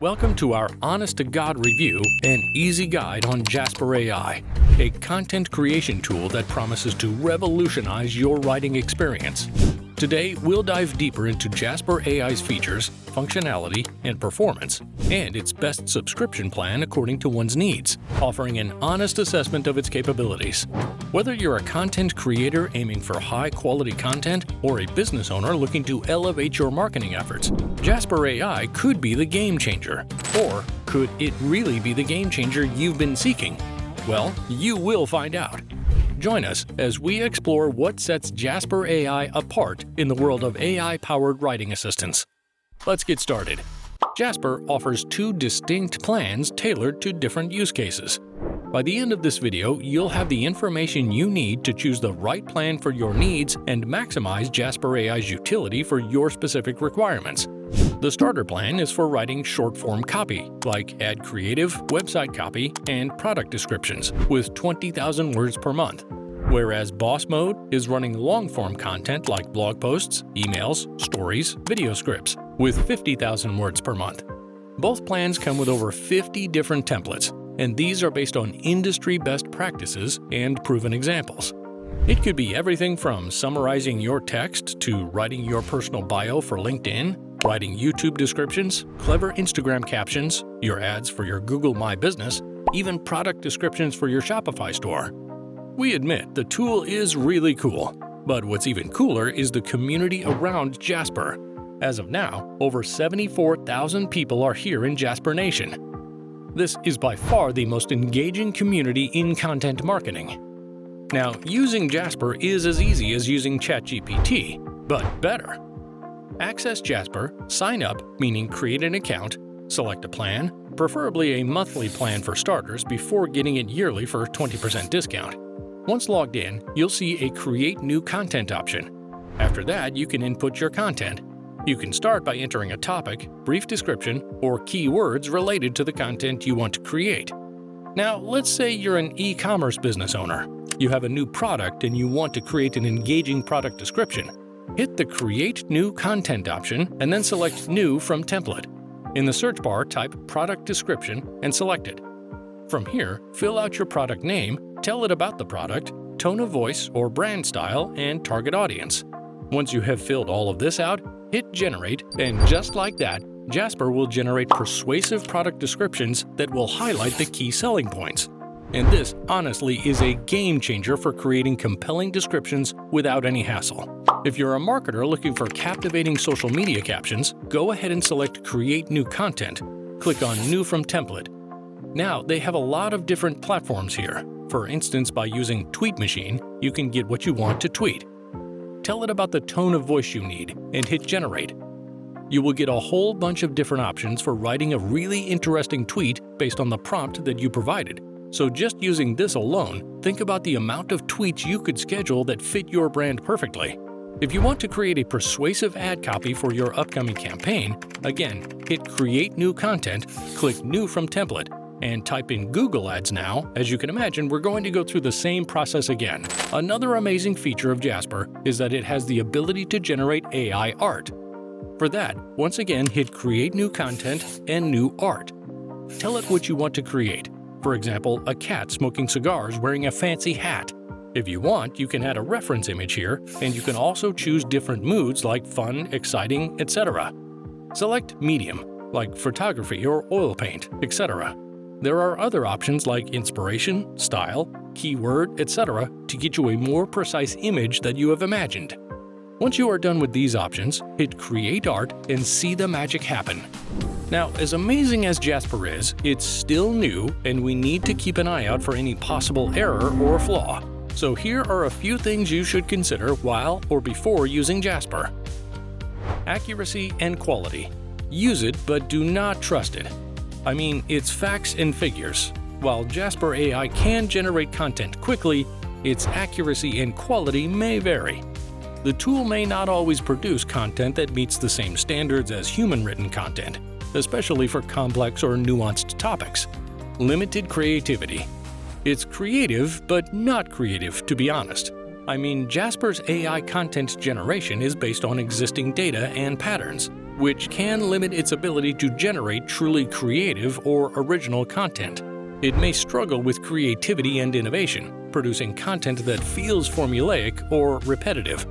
Welcome to our honest-to-God review and easy guide on Jasper AI, a content creation tool that promises to revolutionize your writing experience. Today, we'll dive deeper into Jasper AI's features, functionality, and performance, and its best subscription plan according to one's needs, offering an honest assessment of its capabilities. Whether you're a content creator aiming for high-quality content or a business owner looking to elevate your marketing efforts, Jasper AI could be the game changer. Or could it really be the game changer you've been seeking? Well, you will find out. Join us as we explore what sets Jasper AI apart in the world of AI-powered writing assistants. Let's get started. Jasper offers two distinct plans tailored to different use cases. By the end of this video, you'll have the information you need to choose the right plan for your needs and maximize Jasper AI's utility for your specific requirements. The starter plan is for writing short-form copy, like ad creative, website copy, and product descriptions, with 20,000 words per month. Whereas Boss Mode is running long-form content like blog posts, emails, stories, video scripts, with 50,000 words per month. Both plans come with over 50 different templates, and these are based on industry best practices and proven examples. It could be everything from summarizing your text to writing your personal bio for LinkedIn, writing YouTube descriptions, clever Instagram captions, your ads for your Google My Business, even product descriptions for your Shopify store. We admit the tool is really cool, but what's even cooler is the community around Jasper. As of now, over 74,000 people are here in JasperNation. This is by far the most engaging community in content marketing. Now, using Jasper is as easy as using ChatGPT, but better. Access Jasper, sign up, meaning create an account, select a plan, preferably a monthly plan for starters before getting it yearly for 20% discount. Once logged in, you'll see a Create New Content option. After that, you can input your content. You can start by entering a topic, brief description, or keywords related to the content you want to create. Now, let's say you're an e-commerce business owner. You have a new product and you want to create an engaging product description. Hit the Create New Content option and then select New from Template. In the search bar, type Product Description and select it. From here, fill out your product name, tell it about the product, tone of voice or brand style, and target audience. Once you have filled all of this out, hit Generate, and just like that, Jasper will generate persuasive product descriptions that will highlight the key selling points. And this, honestly, is a game changer for creating compelling descriptions without any hassle. If you're a marketer looking for captivating social media captions, go ahead and select Create New Content. Click on New from Template. Now, they have a lot of different platforms here. For instance, by using Tweet Machine, you can get what you want to tweet. Tell it about the tone of voice you need, and hit Generate. You will get a whole bunch of different options for writing a really interesting tweet based on the prompt that you provided. So just using this alone, think about the amount of tweets you could schedule that fit your brand perfectly. If you want to create a persuasive ad copy for your upcoming campaign, again, hit Create New Content, click New from Template, and type in Google Ads now. As you can imagine, we're going to go through the same process again. Another amazing feature of Jasper is that it has the ability to generate AI art. For that, once again, hit Create New Content and New Art. Tell it what you want to create. For example, a cat smoking cigars wearing a fancy hat. If you want, you can add a reference image here, and you can also choose different moods like fun, exciting, etc. Select medium, like photography or oil paint, etc. There are other options like inspiration, style, keyword, etc. to get you a more precise image that you have imagined. Once you are done with these options, hit Create Art and see the magic happen. Now, as amazing as Jasper is, it's still new and we need to keep an eye out for any possible error or flaw. So here are a few things you should consider while or before using Jasper. Accuracy and quality. Use it, but do not trust it. I mean, it's facts and figures. While Jasper AI can generate content quickly, its accuracy and quality may vary. The tool may not always produce content that meets the same standards as human-written content, especially for complex or nuanced topics. Limited creativity. It's creative, but not creative, to be honest. I mean, Jasper's AI content generation is based on existing data and patterns. which can limit its ability to generate truly creative or original content. It may struggle with creativity and innovation, producing content that feels formulaic or repetitive.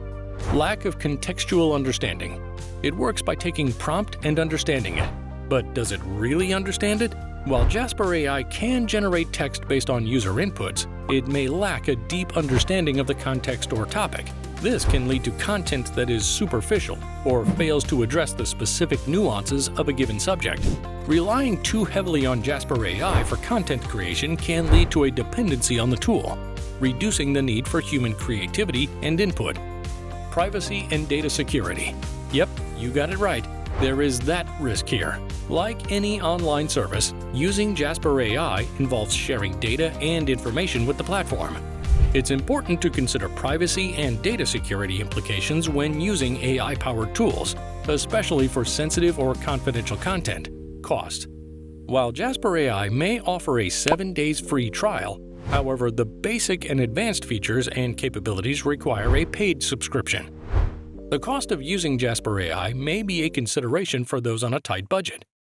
Lack of contextual understanding. It works by taking prompt and understanding it. But does it really understand it? While Jasper AI can generate text based on user inputs, it may lack a deep understanding of the context or topic. This can lead to content that is superficial or fails to address the specific nuances of a given subject. Relying too heavily on Jasper AI for content creation can lead to a dependency on the tool, reducing the need for human creativity and input. Privacy and data security. Yep, you got it right. There is that risk here. Like any online service, using Jasper AI involves sharing data and information with the platform. It's important to consider privacy and data security implications when using AI-powered tools, especially for sensitive or confidential content. Cost. While Jasper AI may offer a 7 days free trial, however, the basic and advanced features and capabilities require a paid subscription. The cost of using Jasper AI may be a consideration for those on a tight budget.